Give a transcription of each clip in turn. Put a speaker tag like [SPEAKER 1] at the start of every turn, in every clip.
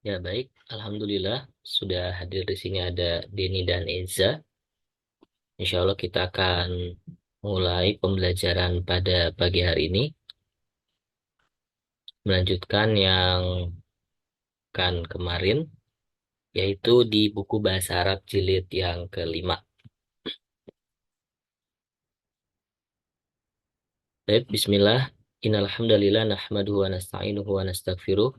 [SPEAKER 1] Ya, baik. Alhamdulillah sudah hadir di sini ada Denny dan Eza. Insya Allah kita akan mulai pembelajaran pada pagi hari ini. Melanjutkan yang kan kemarin, yaitu di buku Bahasa Arab jilid yang kelima. Baik, bismillah. Innal hamdalillah nahmaduhu wa nasta'inuhu wa nastaghfiruh.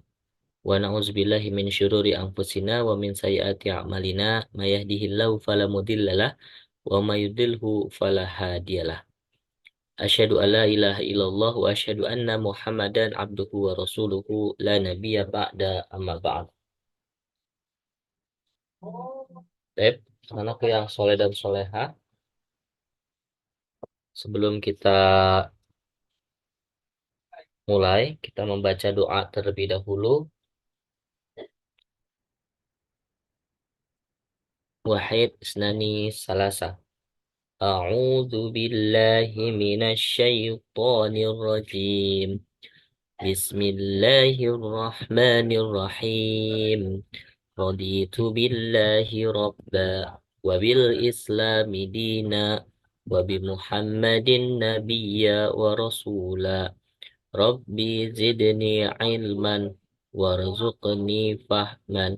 [SPEAKER 1] Wa na'udzubillahi min syururi anfusina wa min sayyiati a'malina. May yahdihillahu fala mudhillalah wa may yudlilhu fala hadiyalah. Asyhadu an la ilaha illallah wa asyhadu anna Muhammadan abduhu wa rasuluhu la nabiyya ba'da amma ba'd. Baik, anakku yang soleh dan soleha, sebelum kita mulai, kita membaca doa terlebih dahulu. Wahid, isnani, salasa. A'udzu billahi minasy syaithanir rajim. Bismillahirrahmanirrahim. Raditu billahi rabba wa bil islami dina wa bi Muhammadin nabiyya wa rasula. Rabbi zidni ilman warzuqni fahman.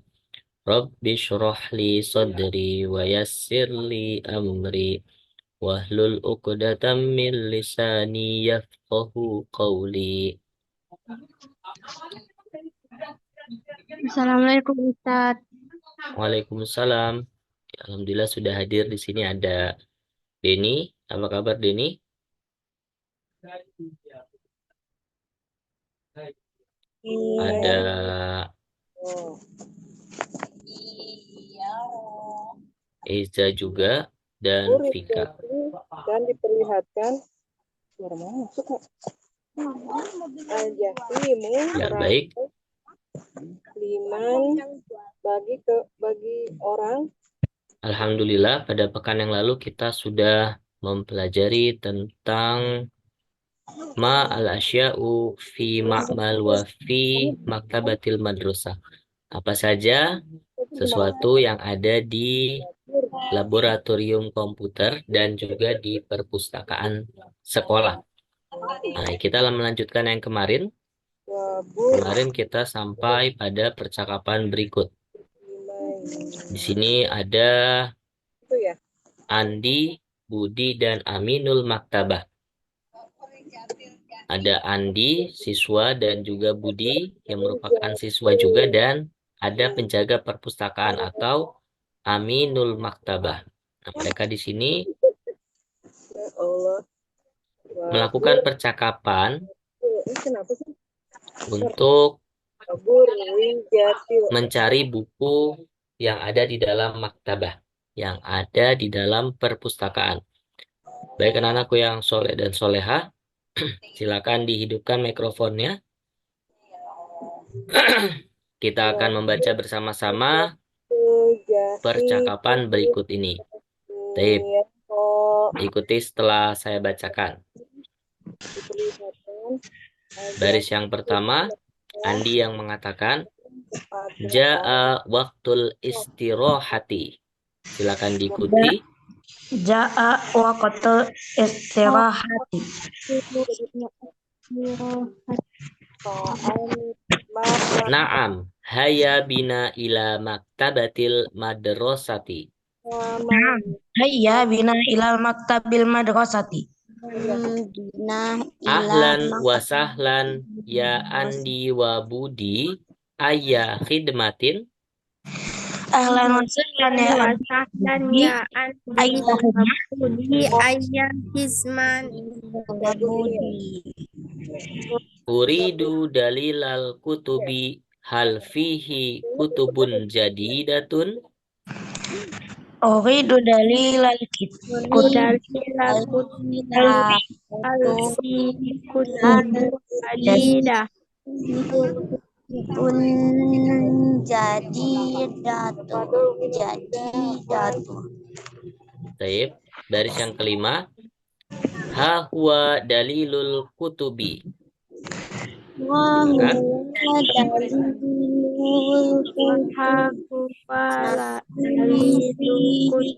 [SPEAKER 1] Rabbi shrah li sadri wa yassir li amri wahlul 'uqdatam min lisani yafqahu qawli.
[SPEAKER 2] Assalamualaikum Ustaz.
[SPEAKER 1] Waalaikumsalam. Alhamdulillah sudah hadir di sini ada Denny. Apa kabar Denny? Ada Eza juga dan Vika.
[SPEAKER 3] Dan diperlihatkan suara mana masuk kok? Al-Jahimu
[SPEAKER 1] Ya, baik.
[SPEAKER 3] liman bagi orang.
[SPEAKER 1] Alhamdulillah pada pekan yang lalu kita sudah mempelajari tentang ma al-asya'u fi ma'mal wa fi maktabatil madrasah. Apa saja sesuatu yang ada di laboratorium komputer dan juga di perpustakaan sekolah. Nah, kita melanjutkan yang kemarin. Kemarin kita sampai pada percakapan berikut. Di sini ada Andi, Budi, dan Aminul Maktabah. Ada Andi, siswa, dan juga Budi yang merupakan siswa juga, dan ada penjaga perpustakaan atau Aminul Maktabah. Nah, mereka di sini melakukan percakapan untuk mencari buku yang ada di dalam maktabah, yang ada di dalam perpustakaan. Baik anak-anakku yang soleh dan soleha, silakan dihidupkan mikrofonnya. Kita akan membaca bersama-sama percakapan berikut ini. Baik, ikuti setelah saya bacakan. Baris yang pertama, Andi yang mengatakan, Ja'a waktul istirahati. Silakan diikuti.
[SPEAKER 2] Ja'a waqtul istirahati.
[SPEAKER 1] Naam, haya bina ila maktabatil madrasati.
[SPEAKER 2] Hayya bina ilal maktabil madrasati.
[SPEAKER 1] Ahlan wa sahlan ya Andi wa Budi ayya khidmatin.
[SPEAKER 2] Ahlan wa sahlan ya Andi.
[SPEAKER 4] Ayah Hisman
[SPEAKER 1] Uridu dalilal kutubi hal fihi kutubun jadidatun.
[SPEAKER 2] Uridu dalilal kutubi jadidatun.
[SPEAKER 1] Baik, baris yang kelima. Ha huwa dalilul kutubi.
[SPEAKER 4] Aku pala alidu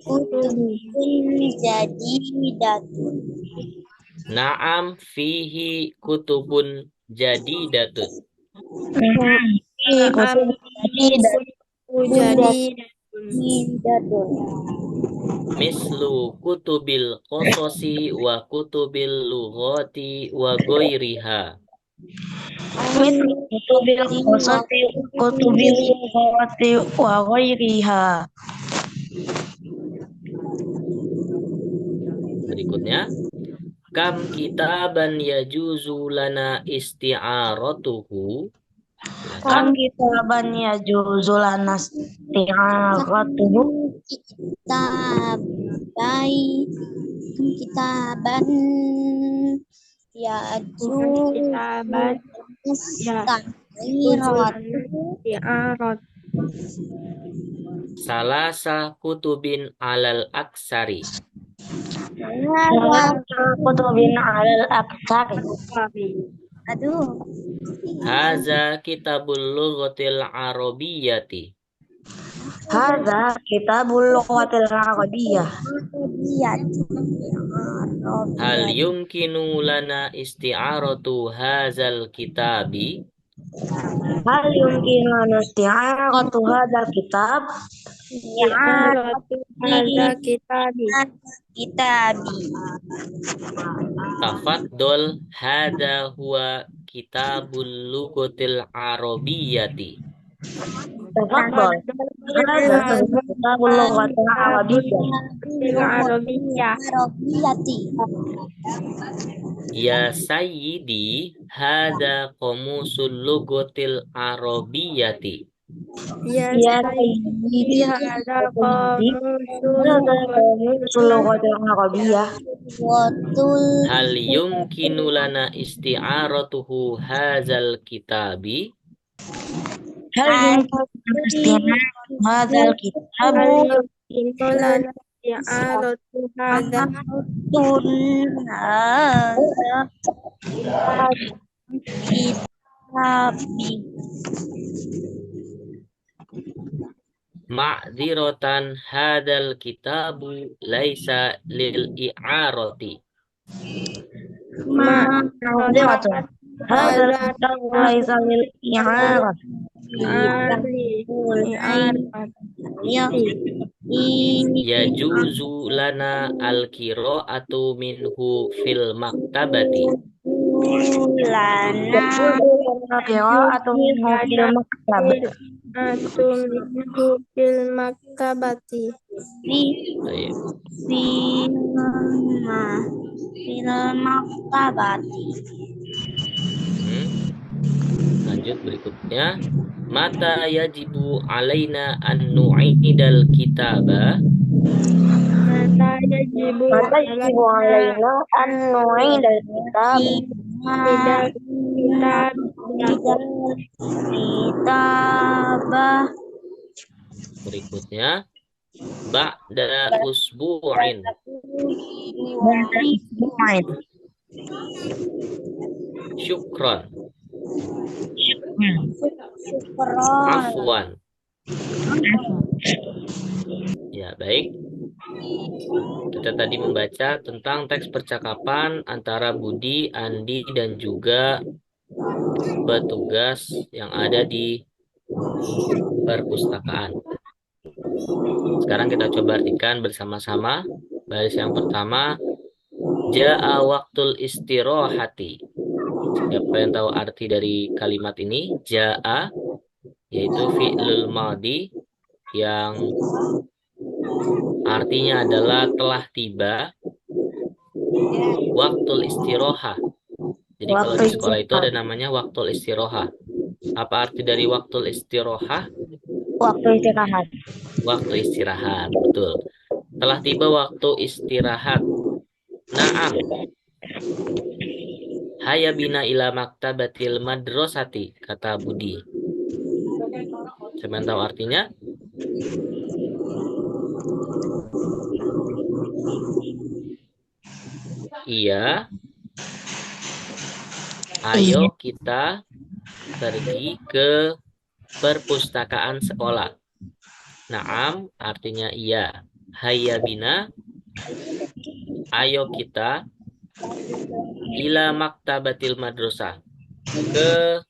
[SPEAKER 4] kutubi.
[SPEAKER 2] jadi datun.
[SPEAKER 1] Naam fihi kutubun jadidatun.
[SPEAKER 4] Naam jadi
[SPEAKER 2] Datun.
[SPEAKER 1] Mislu kutubil qososi wa kutubil lughati wa ghairiha.
[SPEAKER 2] Kutubil qasati kutubil lughati wa ghairiha.
[SPEAKER 1] Berikutnya, kam kitaban yajuzu lana isti'aratuhu.
[SPEAKER 2] Kam
[SPEAKER 1] Silakan.
[SPEAKER 2] kitaban yajuzu lana isti'aratuhu. Kitaban
[SPEAKER 4] kitaban isti'arat
[SPEAKER 1] Salasa kutubin alal aksari.
[SPEAKER 2] kutubin alal aksari.
[SPEAKER 1] Haza kitabul lughatil arabiyyati.
[SPEAKER 2] Hadza kitabul lughatil arabiyyah.
[SPEAKER 1] Hal yumkinu lana isti'aratu hazal kitabi.
[SPEAKER 2] Hal yumkin lana isti'aratu hadzal kitab?
[SPEAKER 4] isti'aratu hadza kitabi.
[SPEAKER 1] Tafaddol hadza huwa kitabul lughatil arabiyyati.
[SPEAKER 2] Tafaddal. Hadza kitabul lughatil arabiyyah.
[SPEAKER 1] Ya sayyidi hadza qamusul lughatil arabiyyati.
[SPEAKER 4] Ya sayyidi hadza
[SPEAKER 2] qamusul lughatil arabiyyah.
[SPEAKER 1] Hal yumkinu lana isti'aratuhu hadzal kitabi.
[SPEAKER 2] Hal yumkin isti'aratu hadzal kitab?
[SPEAKER 4] lana isti'aratu hadza
[SPEAKER 1] Ma'dziratan hadzal kitabu laisa lil i'arati.
[SPEAKER 2] Ma'dziratun. Hadzal kitab laisa lil i'arati.
[SPEAKER 1] Yajuzu lana al-qira'atu minhu fil maktabati.
[SPEAKER 2] Qira'atu minhu fil maktabati.
[SPEAKER 4] fil maktabati.
[SPEAKER 1] Baik.
[SPEAKER 2] Fil maktabati.
[SPEAKER 1] Lanjut berikutnya. Mata yajibu alaina an nu'idal kitaba.
[SPEAKER 4] Mata yajibu
[SPEAKER 2] alaina an nu'idal kitab. Kitabah.
[SPEAKER 1] Berikutnya. Ba'da usbu'in. Syukron. Afwan. Ya, baik. Kita tadi membaca tentang teks percakapan antara Budi, Andi, dan juga petugas yang ada di perpustakaan. Sekarang kita coba artikan bersama-sama. Baris yang pertama, ja'a waktul istirahati. Siapa yang tahu arti dari kalimat ini? Ja'a, yaitu fi'lul madhi yang artinya adalah telah tiba. Waktul istirahah. Jadi kalau di sekolah itu ada namanya waktul istirahah. Apa arti dari waktul istirahah?
[SPEAKER 2] Waktu istirahat.
[SPEAKER 1] Waktu istirahat, betul. Telah tiba waktu istirahat. Naam. Haya bina ila maktabatil madrasati, kata Budi. Siapa yang tahu artinya? Iya. Ayo kita pergi ke perpustakaan sekolah. Naam artinya iya. Hayya bina, ayo kita ila maktabatil madrasah, ke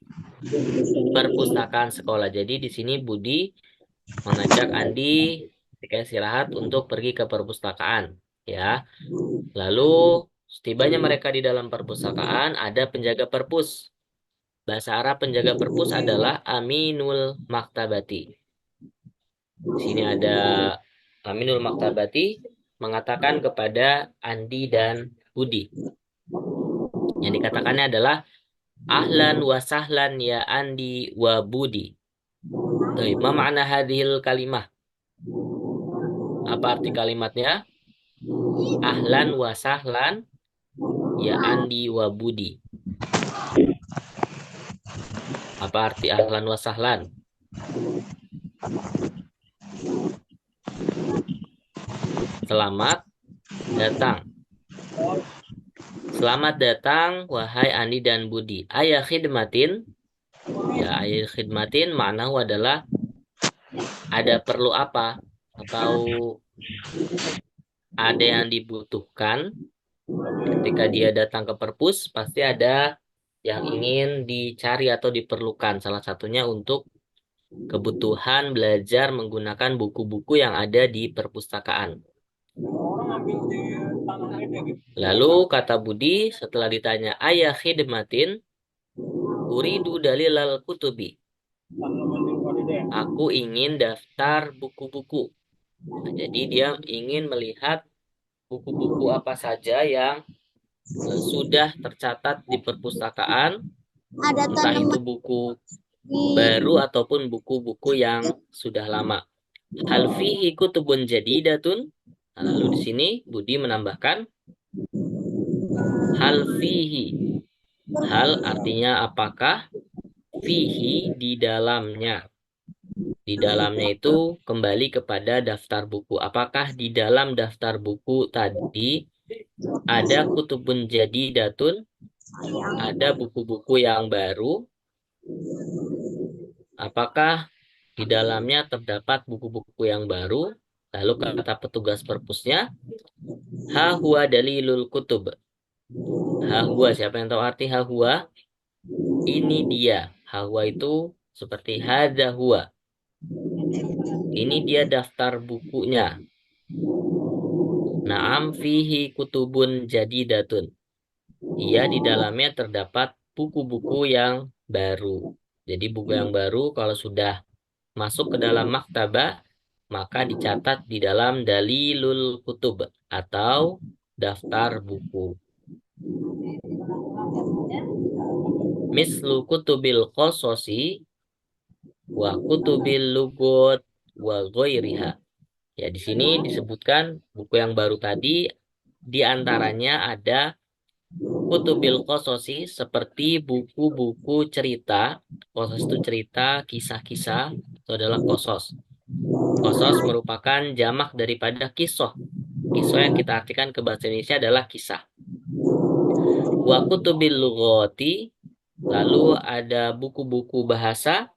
[SPEAKER 1] perpustakaan sekolah. Jadi di sini Budi mengajak Andi ketika istirahat untuk pergi ke perpustakaan, ya. Lalu setibanya mereka di dalam perpustakaan, ada penjaga perpus. Bahasa Arab penjaga perpus adalah aminul maktabati. Di sini ada aminul maktabati mengatakan kepada Andi dan Budi. Yang dikatakannya adalah ahlan wa sahlan ya Andi wa Budi. Baik, ma makna hadhil kalimah? Apa arti kalimatnya? Ahlan wa sahlan ya Andi wa Budi. Apa arti ahlan wa sahlan? Selamat datang. Selamat datang wahai Andi dan Budi. Ayah khidmatin. Ya, ayah khidmatin maknanya adalah ada perlu apa atau ada yang dibutuhkan. Ketika dia datang ke perpus pasti ada yang ingin dicari atau diperlukan. Salah satunya untuk kebutuhan belajar menggunakan buku-buku yang ada di perpustakaan. Lalu kata Budi setelah ditanya ayah khidmatin, uridu dalilal kutubi. Aku ingin daftar buku-buku. Nah, jadi dia ingin melihat buku-buku apa saja yang sudah tercatat di perpustakaan, entah itu buku baru ataupun buku-buku yang sudah lama. Hal fihi kutubun jadidatun. Nah, lalu di sini Budi menambahkan hal fihi. Hal artinya apakah, fihi di dalamnya. Di dalamnya itu kembali kepada daftar buku. Apakah di dalam daftar buku tadi ada kutubun jadidatun? Ada buku-buku yang baru? Apakah di dalamnya terdapat buku-buku yang baru? Lalu kata petugas perpusnya, ha huwa dalilul kutub. Ha huwa, siapa yang tahu arti ha huwa? Ini dia. Ha huwa itu seperti hadza huwa. Ini dia daftar bukunya. Naam fihi kutubun jadidatun. Iya, di dalamnya terdapat buku-buku yang baru. Jadi buku yang baru kalau sudah masuk ke dalam maktabah, maka dicatat di dalam dalilul kutub atau daftar buku. Mislu kutubil qososi wa kutubil lugot wa ghairiha. Ya, di sini disebutkan buku yang baru tadi, di antaranya ada kutubil qososi seperti buku-buku cerita. Qosos itu cerita, kisah-kisah, itu adalah qosos. Qosos merupakan jamak daripada kisah. Kisah yang kita artikan ke bahasa Indonesia adalah kisah. Wa kutubil lughati, lalu ada buku-buku bahasa,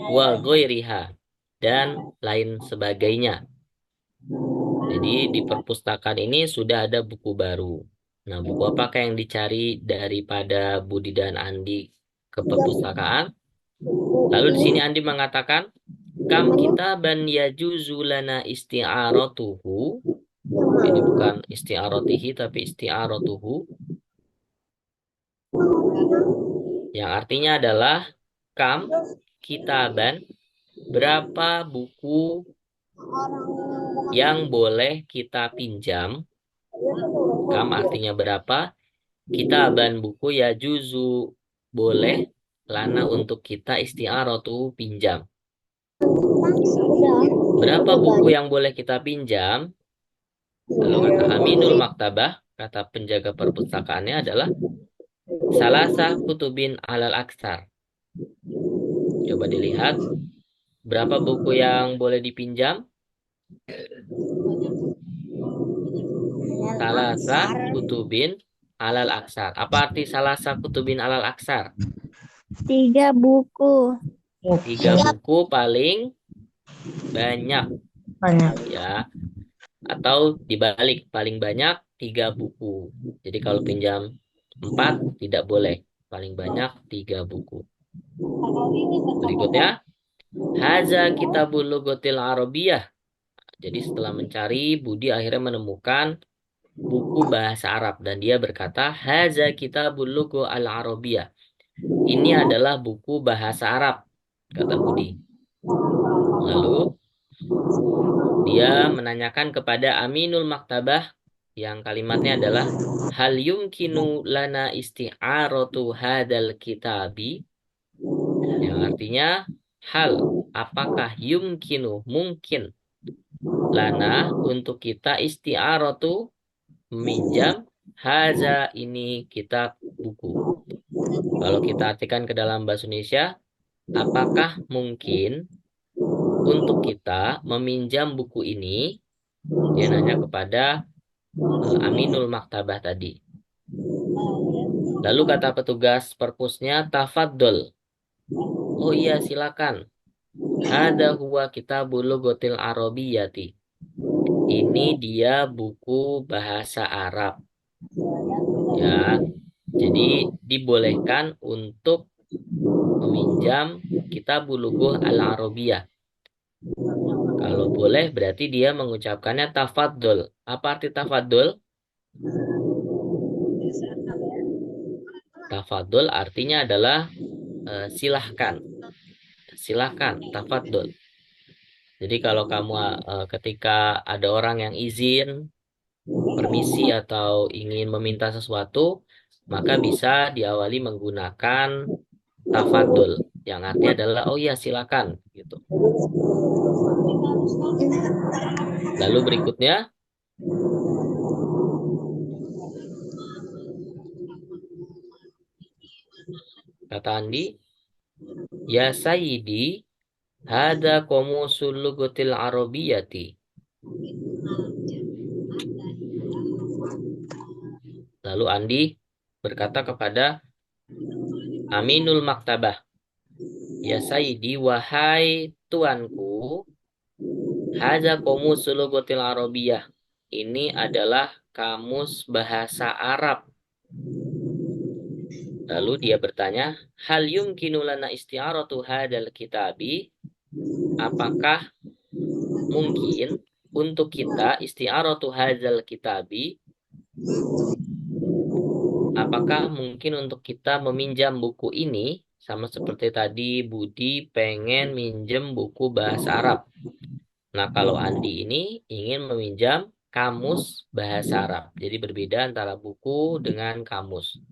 [SPEAKER 1] wa ghairiha, dan lain sebagainya. Jadi di perpustakaan ini sudah ada buku baru. Nah, buku apakah yang dicari daripada Budi dan Andi ke perpustakaan? Lalu di sini Andi mengatakan, kam kitaban yajuzu lana isti'aratuhu. Ini bukan isti'aratihi tapi isti'aratuhu. Yang artinya adalah kam kitaban, berapa buku yang boleh kita pinjam. Kam artinya berapa, kitaban buku, ya juzu boleh, lana untuk kita, isti'aratu pinjam. Berapa buku yang boleh kita pinjam? Lalu kata aminul maktabah, kata penjaga perpustakaannya adalah salasah kutubin alal aksar. Coba dilihat berapa buku yang boleh dipinjam. Salasa kutubin alal aksar. Apa arti salasa kutubin alal aksar?
[SPEAKER 4] 3 buku.
[SPEAKER 1] 3 buku paling banyak
[SPEAKER 2] Banyak.
[SPEAKER 1] ya. Atau dibalik, paling banyak 3 buku. Jadi kalau pinjam 4 tidak boleh. Paling banyak 3 buku. Berikutnya, haza kitabul lughatil arabiyah. Jadi setelah mencari, Budi akhirnya menemukan buku bahasa Arab. Dan dia berkata, haza kitabul lughatil arabiyah. Ini adalah buku bahasa Arab, kata Budi. Lalu, dia menanyakan kepada Aminul Maktabah yang kalimatnya adalah hal yumkinu lana isti'aratu hadal kitabi, yang artinya hal, apakah yumkinu, mungkin, lana, untuk kita isti'aratu, meminjam, haza, ini kitab buku. Kalau kita artikan ke dalam bahasa Indonesia, apakah mungkin untuk kita meminjam buku ini? Dia nanya kepada Aminul Maktabah tadi. Lalu kata petugas perpusnya, tafaddol. Oh iya, silakan. Hada huwa kitabul lughatil arabiyyati. Ini dia buku bahasa Arab. Ya. Jadi dibolehkan untuk meminjam kitabul lughah al-arabiyyah. Kalau boleh berarti dia mengucapkannya tafaddol. Apa arti tafaddol? Tafaddol artinya adalah silahkan. Silahkan, tafaddol. Jadi kalau kamu ketika ada orang yang izin, permisi atau ingin meminta sesuatu, maka bisa diawali menggunakan tafaddol. Yang artinya adalah, oh ya silakan. Gitu. Lalu berikutnya, kata Andi, ya sayyidi, hada qomusul lughatil arabiyyati. Lalu Andi berkata kepada Aminul Maktabah, ya sayyidi, wahai tuanku, hada qomusul lughatil arabiyyah. Ini adalah kamus bahasa Arab. Lalu dia bertanya, hal yumkinu lana isti'aratu hadal kitabi? Apakah mungkin untuk kita isti'aratu hadal kitabi? Apakah mungkin untuk kita meminjam buku ini? Sama seperti tadi Budi pengen minjem buku bahasa Arab. Nah, kalau Andi ini ingin meminjam kamus bahasa Arab. Jadi berbeda antara buku dengan kamus.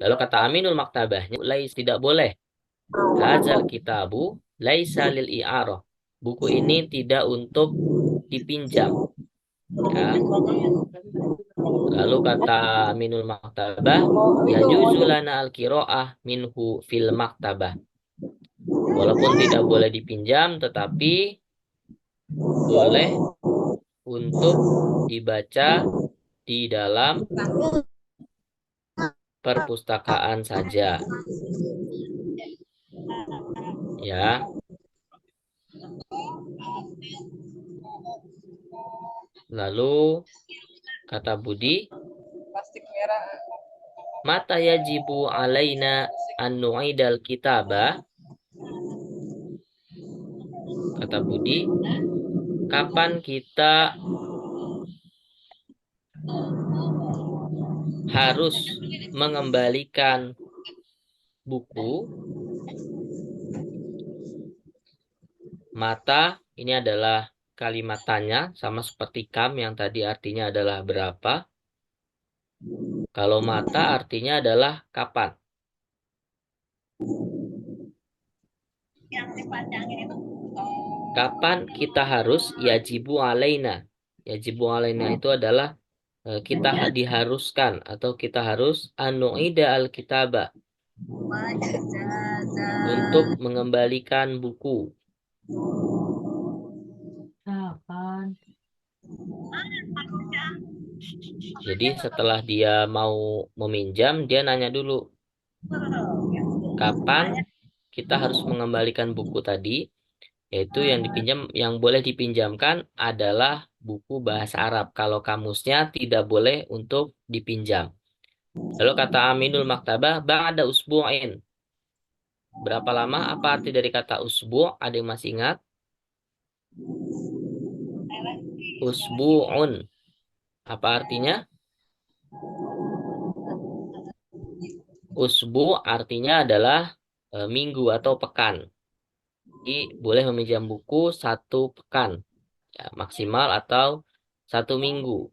[SPEAKER 1] Lalu kata Aminul Maktabahnya, tidak boleh. Hazal kitabu laisa lil i'arah. Buku ini tidak untuk dipinjam. Ya. Lalu kata Aminul Maktabah, yajuzu lana al-qiraah minhu fil maktabah. Walaupun tidak boleh dipinjam, tetapi boleh untuk dibaca di dalam perpustakaan saja. Ya. Lalu kata Budi, mata yajibu alaina an nu'idal kitaba. Kata Budi, kapan kita harus mengembalikan buku? Mata ini adalah kalimat tanya, sama seperti kam yang tadi artinya adalah berapa. Kalau mata artinya adalah kapan. Kapan kita harus yajibu alaina. Yajibu alaina itu adalah kita diharuskan atau kita harus anu'ida al-kitabah, Untuk mengembalikan buku. Kapan? Jadi setelah dia mau meminjam, dia nanya dulu, kapan kita harus mengembalikan buku tadi? Yaitu yang dipinjam, yang boleh dipinjamkan adalah buku bahasa Arab. Kalau kamusnya tidak boleh untuk dipinjam. Lalu kata Aminul Maktabah, ba'da usbu'in. Berapa lama? Apa arti dari kata usbu'? Ada yang masih ingat? Usbu'un. Apa artinya? Usbu' artinya adalah minggu atau pekan. Jadi boleh meminjam buku 1 pekan. Ya, maksimal atau 1 minggu.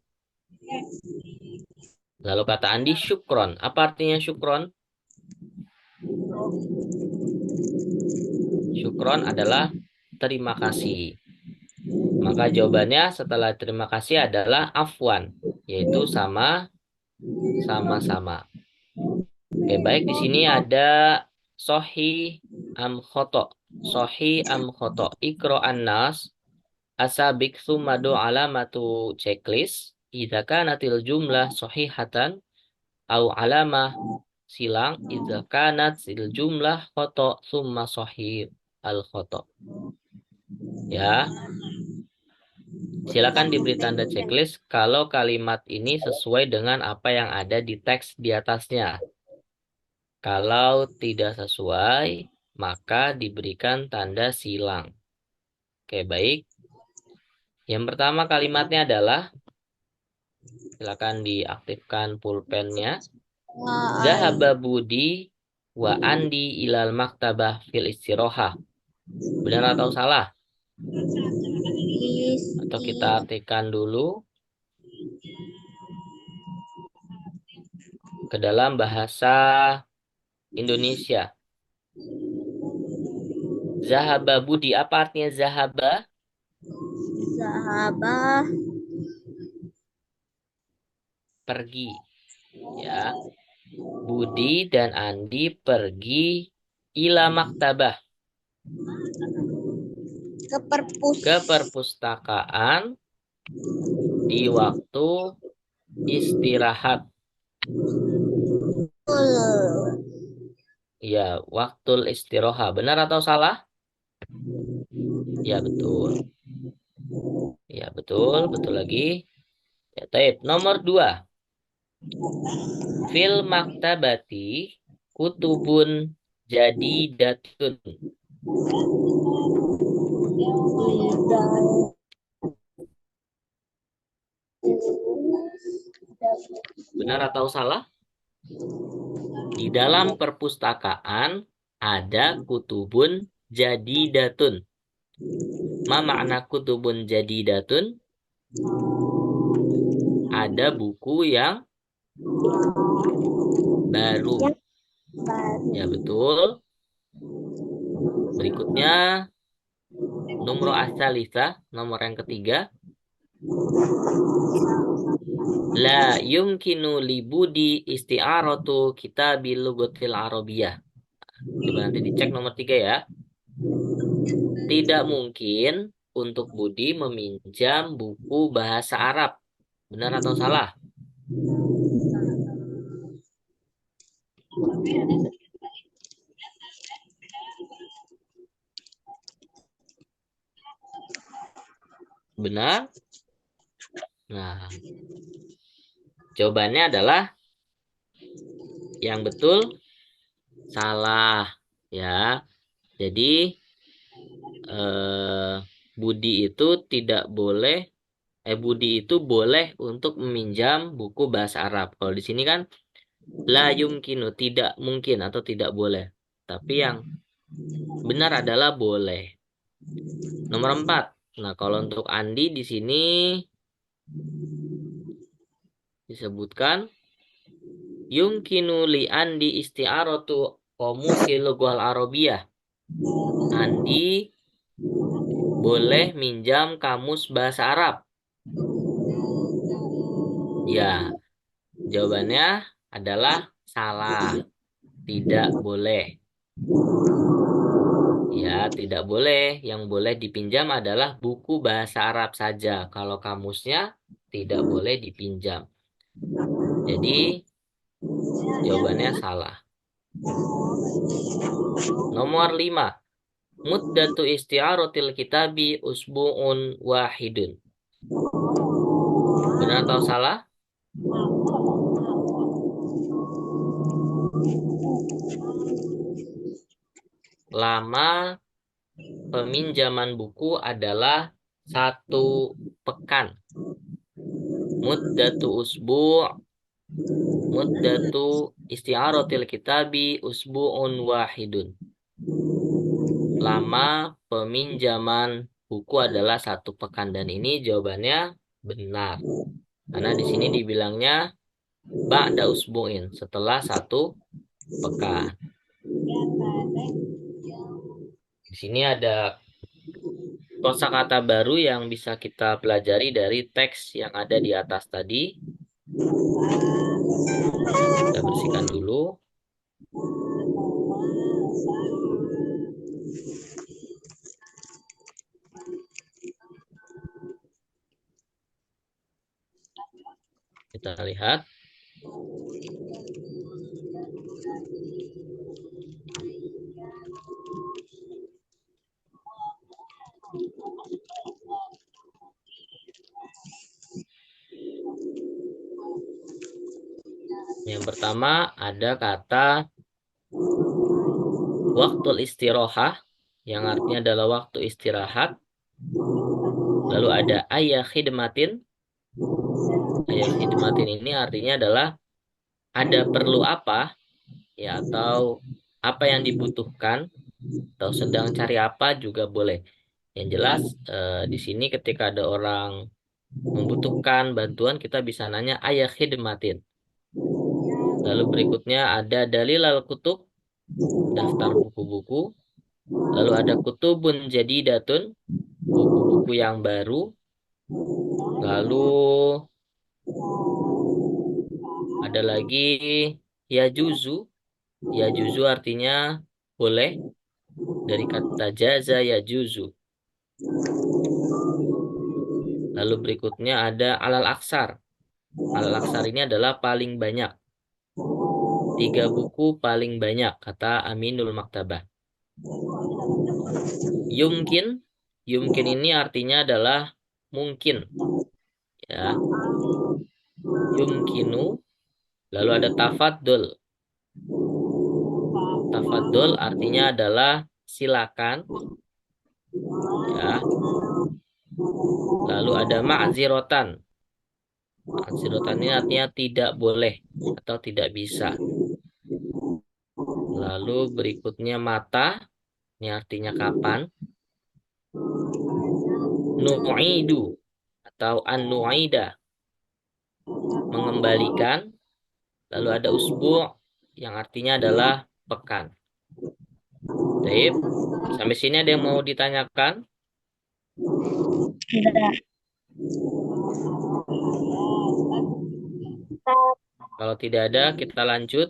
[SPEAKER 1] Lalu kata Andi, syukron. Apa artinya syukron? Syukron adalah terima kasih. Maka jawabannya setelah terima kasih adalah afwan, yaitu sama-sama. Oke, baik, di sini ada sohi am khoto. Sohi am khoto. Ikro an-nas asabik sumadu alamatu checklist. Idza kanatil jumlah sohihatan au alamah silang. Idza kanatil jumlah khoto summa sohi al khoto. Ya, silakan diberi tanda checklist kalau kalimat ini sesuai dengan apa yang ada di teks di atasnya. Kalau tidak sesuai, maka diberikan tanda silang. Oke, baik. Yang pertama kalimatnya adalah, silakan diaktifkan pulpennya. Zahaba Budi wa Andi ilal maktabah fil istiroha. Benar atau salah? Atau kita artikan dulu ke dalam bahasa Indonesia. Zahaba Budi, apa artinya zahaba?
[SPEAKER 2] Sahabat
[SPEAKER 1] Pergi. Ya. Budi dan Andi pergi ila maktabah, ke perpustakaan di waktu istirahat. Ya, waktul istirahat. Benar atau salah? Ya, betul. Ya, betul. Betul lagi. Ya, taib. Nomor 2. Fil maktabati kutubun jadidatun. Benar atau salah? Di dalam perpustakaan ada kutubun jadidatun. Ma makna kutubun jadidatun? Ada buku yang baru. Ya, betul. Berikutnya nomor asalisa, nomor yang ketiga. La yumkinu libudi isti'aratu kitabil lugatil arabiyah. Coba nanti dicek nomor 3 ya. Tidak mungkin untuk Budi meminjam buku bahasa Arab. Benar atau salah? Benar? Nah, jawabannya adalah yang betul salah. Ya, jadi Budi itu tidak boleh. Budi itu boleh untuk meminjam buku bahasa Arab. Kalau di sini kan la yumkinu, tidak mungkin atau tidak boleh. Tapi yang benar adalah boleh. Nomor 4. Nah, kalau untuk Andi di sini disebutkan yumkinu li Andi isti'aratu qamusil lughal arabiyah. Andi boleh minjam kamus bahasa Arab. Ya, jawabannya adalah salah. tidak boleh. Ya, tidak boleh. Yang boleh dipinjam adalah buku bahasa Arab saja. Kalau kamusnya tidak boleh dipinjam. Jadi, jawabannya salah. Nomor 5. Muddatu isti'aratil kitabi usbu'un wahidun. Benar atau salah? Lama peminjaman buku adalah 1 pekan. Muddatu isti'aratil kitabi usbu'un wahidun. Lama peminjaman buku adalah 1 pekan, dan ini jawabannya benar. Karena di sini dibilangnya ba'da usbu'in, setelah 1 pekan. Di sini ada kosakata baru yang bisa kita pelajari dari teks yang ada di atas tadi. Kita bersihkan dulu. Kita lihat. Yang pertama ada kata waktul istirahah, yang artinya adalah waktu istirahat. Lalu ada ayah khidmatin. Ayah khidmatin ini artinya adalah ada perlu apa, ya, atau apa yang dibutuhkan, atau sedang cari apa juga boleh. Yang jelas di sini ketika ada orang membutuhkan bantuan, kita bisa nanya ayah khidmatin. Lalu berikutnya ada dalil al-kutub, daftar buku-buku. Lalu ada kutubun jadidatun, buku-buku yang baru. Lalu ada lagi yajuzu. Yajuzu artinya boleh, dari kata jaza yajuzu. Lalu berikutnya ada alal aksar. Alal aksar ini adalah paling banyak. 3 buku paling banyak, kata Aminul Maktabah. Yumkin. Yumkin ini artinya adalah mungkin. Ya. Yumkinu. Lalu ada tafaddul. Tafaddul artinya adalah silakan. Ya. Lalu ada ma'zirotan. Ma'zirotan ini artinya tidak boleh atau tidak bisa. Lalu berikutnya mata. Ini artinya kapan. Nu'idu atau an-nu'ida, mengembalikan. Lalu ada usbu' yang artinya adalah pekan. Baik. Sampai sini ada yang mau ditanyakan?
[SPEAKER 2] Tidak.
[SPEAKER 1] Kalau tidak ada, kita lanjut.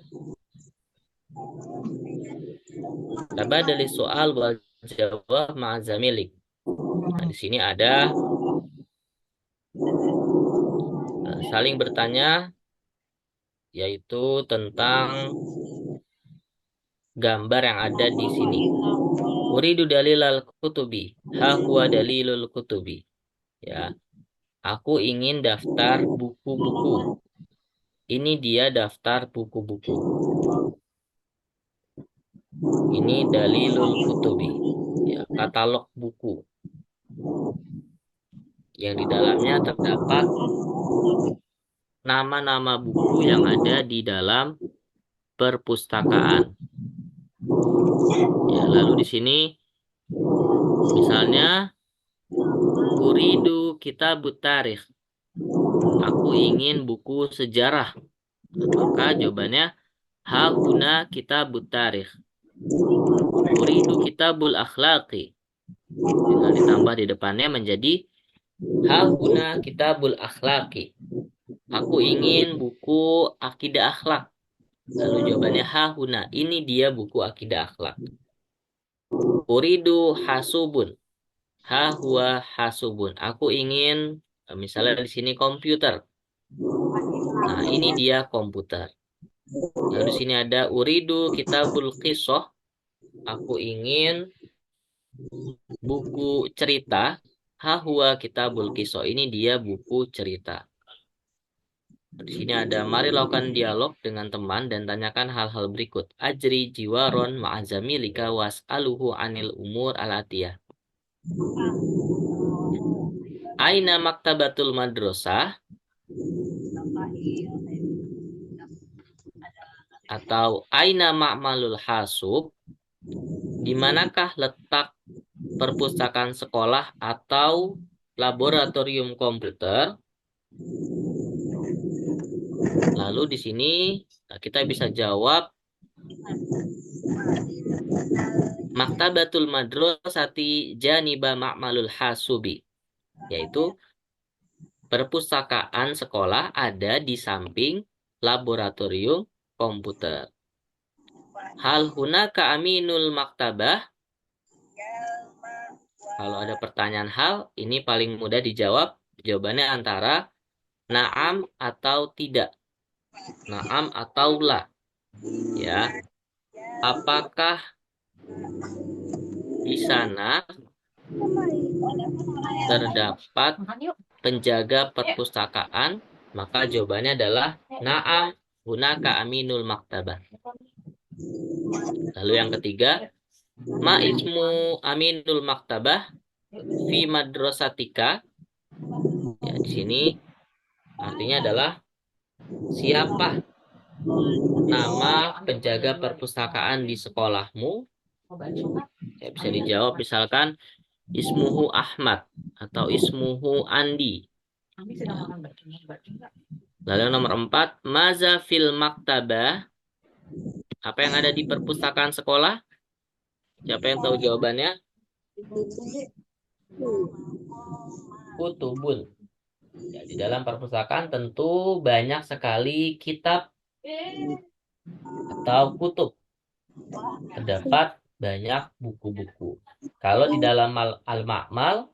[SPEAKER 1] Tabadali soal wal jawab ma'azamilik. Nah, di sini ada saling bertanya, yaitu tentang gambar yang ada di sini. Uridu dalilal kutubi, ha huwa dalilul kutubi. Ya, aku ingin daftar buku-buku. Ini dia daftar buku-buku. Ini dalilul kutubi, ya, katalog buku yang di dalamnya terdapat nama-nama buku yang ada di dalam perpustakaan. Ya, lalu di sini misalnya uridu kitabut tarikh. Aku ingin buku sejarah. Maka jawabannya hahuna kitabut tarikh. Uridu kitabul akhlaqi. Tinggal ditambah di depannya menjadi hahuna kitabul akhlaqi. Aku ingin buku akidah akhlak. Lalu jawabannya hahuna. Ini dia buku akidah akhlak. Uridu hasubun. Ha huwa hasubun. Aku ingin misalnya di sini komputer. Nah, ini dia komputer. Lalu di sini ada uridu kitabul qisah. Aku ingin buku cerita. Ha huwa kitabul qisah. Ini dia buku cerita. Di sini ada mari lakukan dialog dengan teman dan tanyakan hal-hal berikut. Ajri jiwaron ma'azamilika was'aluhu anil umur al-atiyah. Aina maktabatul madrasah atau aina ma'malul hasub, di manakah letak perpustakaan sekolah atau laboratorium komputer? Lalu di sini kita bisa jawab maktabatul madrasati janiba ma'malul hasubi, yaitu perpustakaan sekolah ada di samping laboratorium komputer. Hal hunaka aminul maktabah? Kalau ada pertanyaan hal, ini paling mudah dijawab. Jawabannya antara na'am atau tidak. Na'am atau la. Ya. Apakah di sana terdapat penjaga perpustakaan? Maka jawabannya adalah na'am hunaka aminul maktabah. Lalu yang ketiga, ma ismu aminul maktabah fi madrasatika? Ya, di sini artinya adalah siapa nama penjaga perpustakaan di sekolahmu? Ya, bisa dijawab misalkan ismuhu Ahmad atau ismuhu Andi. Lalu nomor 4, maza fil maktabah? Apa yang ada di perpustakaan sekolah? Siapa yang tahu jawabannya? Kutubun. Ya, di dalam perpustakaan tentu banyak sekali kitab atau kutub. Terdapat banyak buku-buku. Kalau di dalam al-ma'mal,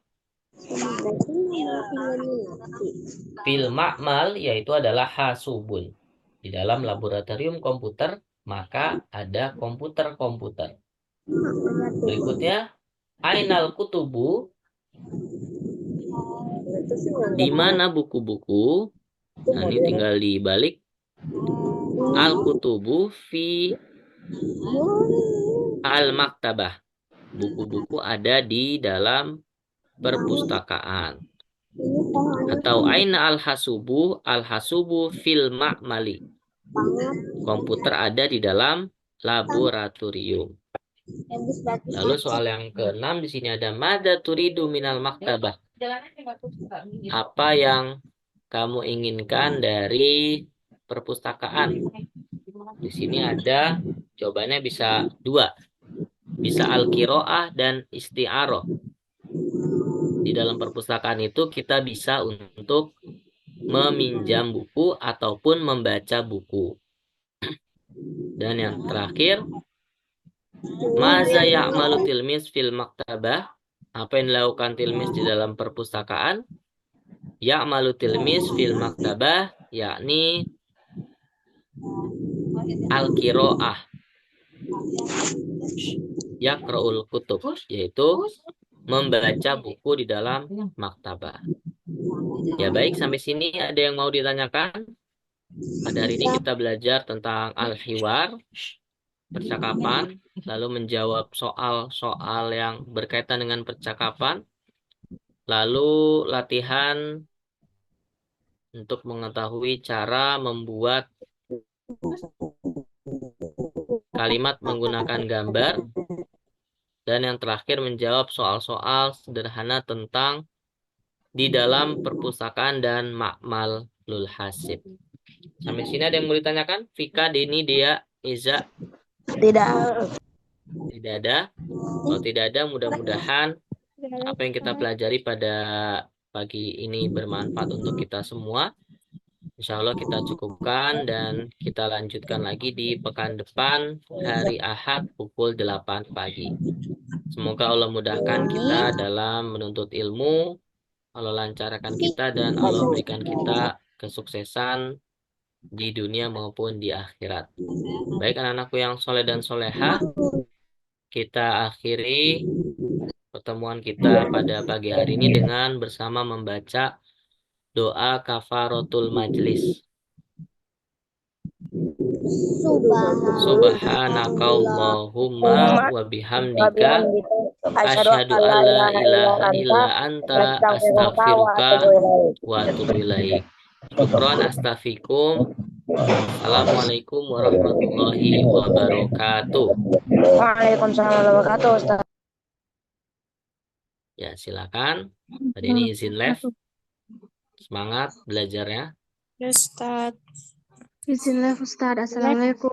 [SPEAKER 1] fil ma'mal yaitu adalah hasubun. Di dalam laboratorium komputer, maka ada komputer-komputer. Berikutnya, ainal kutubu? Di mana buku-buku? Nah, ini tinggal dibalik. Al-kutubu fi al-maktabah. Buku-buku ada di dalam perpustakaan. Atau aina al-hasubu? Al-hasubu fil ma'mali. Komputer ada di dalam laboratorium. Lalu soal yang ke-6 di sini ada mada turidu minal maktabah. Apa yang kamu inginkan dari perpustakaan? Di sini ada jawabannya bisa 2. Bisa al-qiraah dan isti'aroh. Di dalam perpustakaan itu kita bisa untuk meminjam buku ataupun membaca buku. Dan yang terakhir, maza ya'malu tilmis fil maktabah? Apa yang dilakukan tilmis di dalam perpustakaan? Ya'malu tilmis fil maktabah, yakni al-qiraah. Yaqra'ul kutub, yaitu membaca buku di dalam maktabah. Ya baik, sampai sini ada yang mau ditanyakan? Pada hari ini kita belajar tentang al-hiwar, percakapan, lalu menjawab soal-soal yang berkaitan dengan percakapan, lalu latihan untuk mengetahui cara membuat kalimat menggunakan gambar, dan yang terakhir menjawab soal-soal sederhana tentang di dalam perpustakaan dan ma'mal lul hasib. Sampai sini ada yang mau ditanyakan? Vika, Deni, Dea, Iza?
[SPEAKER 2] Tidak.
[SPEAKER 1] Tidak ada. Kalau tidak ada, mudah-mudahan apa yang kita pelajari pada pagi ini bermanfaat untuk kita semua. Insya Allah kita cukupkan dan kita lanjutkan lagi di pekan depan hari Ahad pukul 8 pagi. Semoga Allah mudahkan kita dalam menuntut ilmu, Allah lancarkan kita dan Allah berikan kita kesuksesan di dunia maupun di akhirat. Baik anak-anakku yang soleh dan soleha, kita akhiri pertemuan kita pada pagi hari ini dengan bersama membaca doa kafaratul majlis. Subhanakallahumma wa bihamdika asyhadu an la ilaha illa anta astaghfiruka wa atubu ilaik. Syukron astafikum. Assalamualaikum warahmatullahi wabarakatuh.
[SPEAKER 2] Waalaikumsalam warahmatullahi wabarakatuh, Ustaz.
[SPEAKER 1] Ya, silakan. Tadi ini izin live. Semangat belajarnya.
[SPEAKER 4] Bismillah Ustaz. Assalamualaikum.